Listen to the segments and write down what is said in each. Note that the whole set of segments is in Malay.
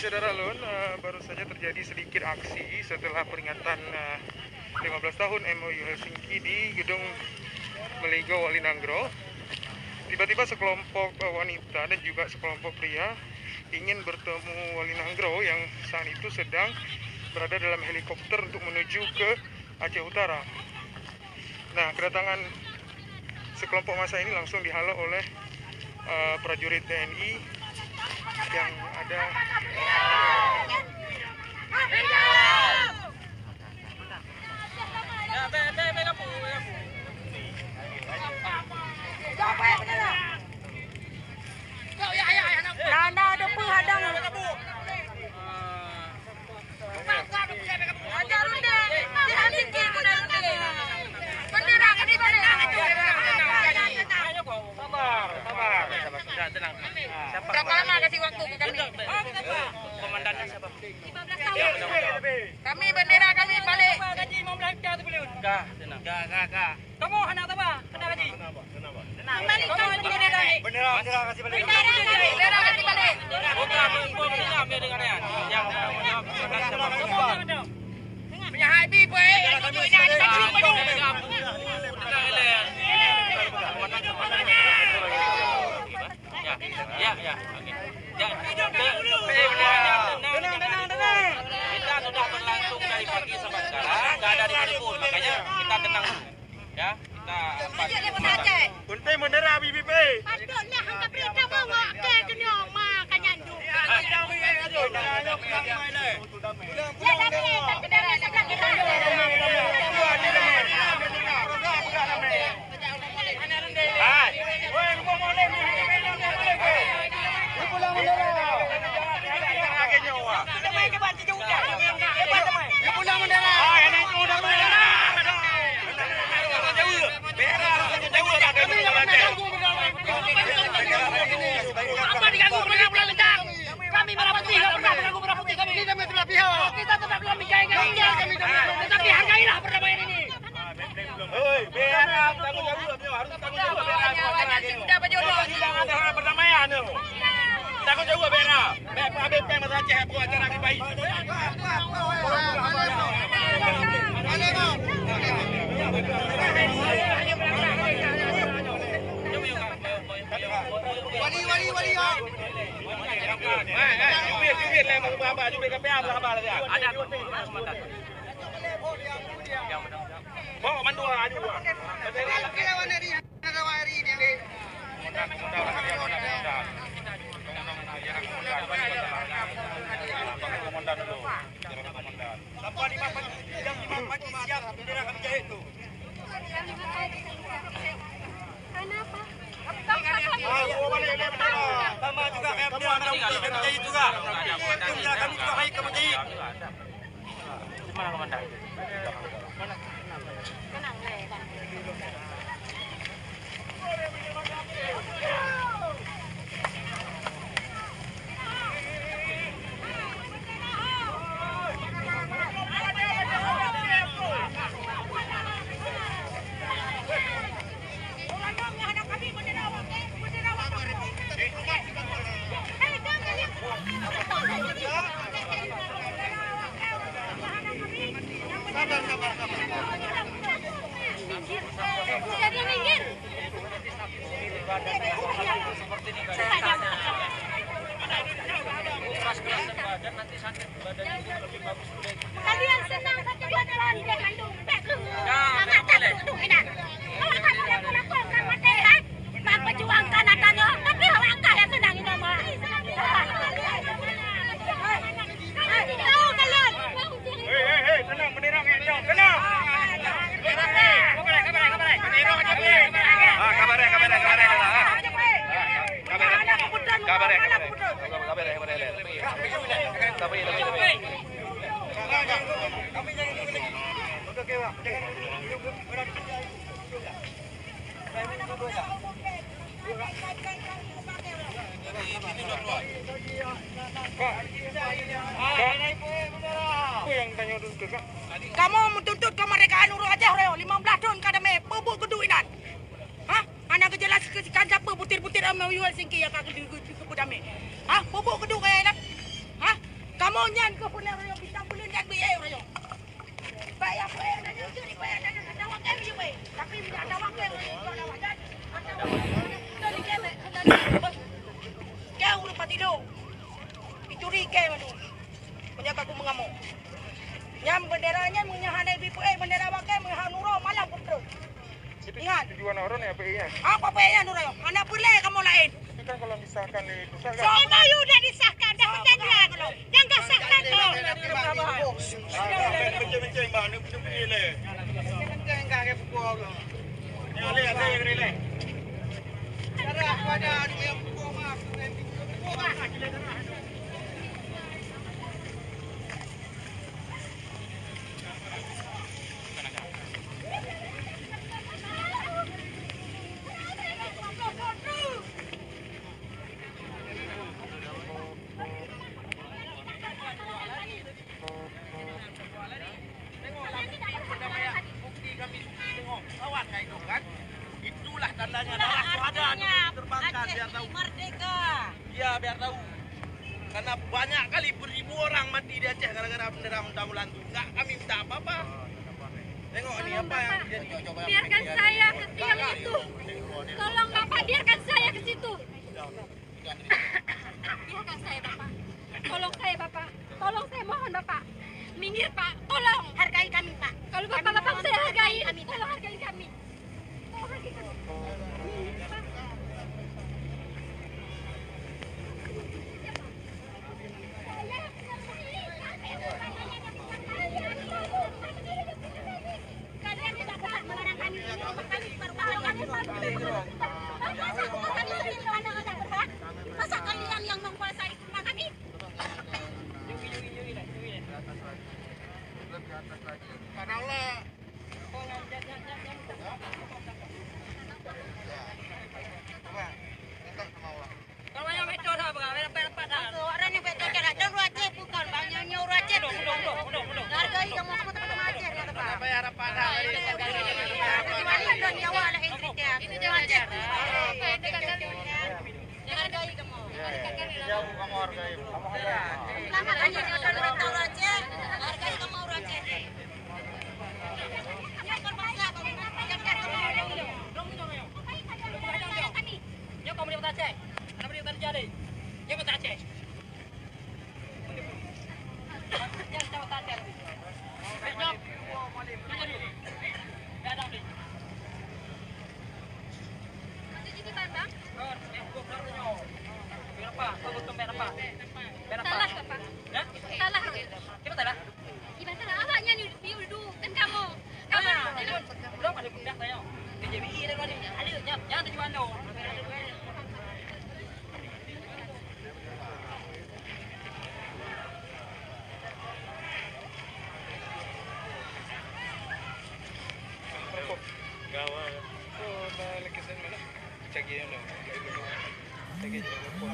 Saudara Lun, baru saja terjadi sedikit aksi setelah peringatan 15 tahun MOU Helsinki di Gedung Meligo Walinangro. Tiba-tiba sekelompok wanita dan juga sekelompok pria ingin bertemu Walinangro yang saat itu sedang berada dalam helikopter untuk menuju ke Aceh Utara. Nah, kedatangan sekelompok massa ini langsung dihalau oleh prajurit TNI yang ada. Tenang. Siapa? Berapa lama kasih waktu ke kami? Komandannya siapa? 15 tahun. Kami bendera kami balik. Gaji 15 juta tu boleh. Kah, tenang. Kah. Kamu anak apa? Kena gaji. Kembalikan bendera. Bendera kasih balik. Bendera kasih balik. Bukan bendera ambil dengan dia. Yang menjawab siapa? Punya HB boy. Tunjuk ini ada baju baju. Ya. Oke. Kita sudah berlangsung dari pagi sampai sekarang, nggak ada dimanapun, makanya kita tenang dulu. Ya, kita Kuntai bendera BBP. Patutnya hangga berita bawa ke dunia makanya juga. Kami merah putih, kita tetap dalam menjaga tetapi hargailah perdamaian ini. Harus tanggung jawab Sudah berjodoh. ada perdamaian tu. Tanggung jawab Bera. Habis Masa Aceh buat acara lebih baik. Wali. Jubir lah apa jubir KPA apa dia. ada komandan. Yang Bawa mandu aju. Komandan dulu. Sampai 5 pagi, jam 5 pagi siap bendera kami jahit tu. Kenapa? Sama juga kayak bendera merah putih kami jahit juga. Bendera kami juga baik kami jahit. di mana komandan? Tenang deh, Bang. Jadi minggir. Seperti ini nanti sakit badannya lebih bagus. Kalian senang satu dua jalan dia kandung peklung. Sangat tak duduk ini. Kalau kamu lakukan mati, bang perjuangkan adanya. Tapi orang kaya senang ini mah. Tahu kalian? Hei, tenang bendera ngencong, tenang. Kamu menuntut kemerdekaan Urus Aceh 15 tahun kadame bubuk keduinan. Hah? Anak kejelas kan siapa butir-butir MOU Helsinki yang akan dikebudame. Hah? Bubuk kedua kaya nak? Hah? monyan ko pun orang yang bintang bulan dan biaya orang. Bayar bayar dan jadi bayar dan ada waktu yang juga. Tapi tidak ada waktu yang ada waktu. Dari kene, dari kau lupa tidur. Dicuri kau tu. Menjaga aku mengamuk. Nyam benderanya menyahanai bipu bendera wakai menghanuro malam putra. Ingat. Tujuan orang ya PI-nya. Apa PI-nya Nurayo? Anak boleh kamu lain. Tapi kan kalau disahkan di pusat kan. Semua sudah disahkan, dah perjanjian. Yang dah sahkan tu. Macam-macam bang, ni pun pilih. Enggak ke pukul. Ni oleh ada yang relay. Ada aku ada yang pukul mak. Itulah tandanya darah ada diterbangkan biar tahu. Merdeka. Ya biar tahu. Karena banyak kali beribu orang mati di Aceh gara-gara bendera Damulan itu. Enggak kami minta apa-apa. Tengok ini apa yang terjadi. Biarkan saya ke tiang itu. Tolong Bapak biarkan saya ke situ. Biarkan saya Bapak. Tolong saya Bapak. Tolong saya mohon Bapak. Minggir Pak. Tolong. Hargai kami Pak. Kalau Bapak saya hargai. Tolong hargai kami. Tolong hargai kami. Minggir Pak. Kalian tidak dapat melarang kami. Masa kalian yang menguasai rumah kami? Kalau yang betul apa? Dapat dah. Orang yang betul dah. Jangan Aceh bukan bang yang nyuruh Aceh. Hargai kamu teman-teman Aceh ya Pak. Apa yang harapan hari ini? Kalian dan nyawa lah istri dia. Ini jangan Aceh. Hargai kamu. Ya, kamu hargai. Lama kan jadi orang Aceh. Hargai kamu orang Aceh. Yo kamu di Aceh. Kenapa di terjadi? Yo ke Aceh. Jangan jauh Aceh. Yo. Ya dah ni. Masih jadi bang? Oh, yang gua keluar tu nyo. Berapa? Kau betul berapa? Berapa? Salah ke Pak? Ya? Salah. Kita salah. Gimana salah? Awaknya dulu kan kamu. Kamu. Belum ada pundak saya. KJBI dah ni. Ada jangan tujuan dong. Gawal. Oh, balik ke sana mana? Cagi yang dong. Cagi je lupa.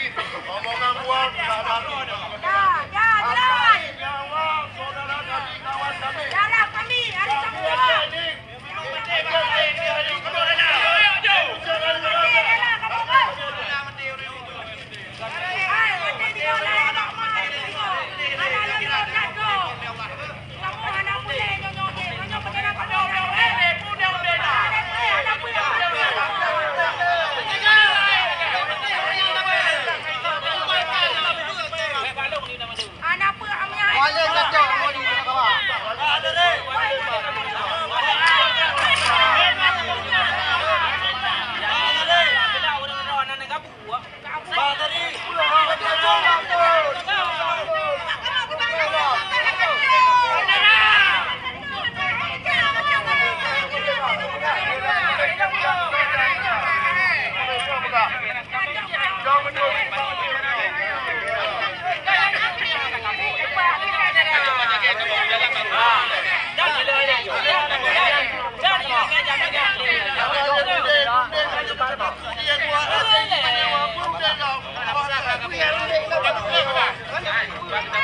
Omongan buang tak mati. Ya, jalan. Nyawa saudara kami, kawan kami. Jalan kami, hari Sabtu. Jangan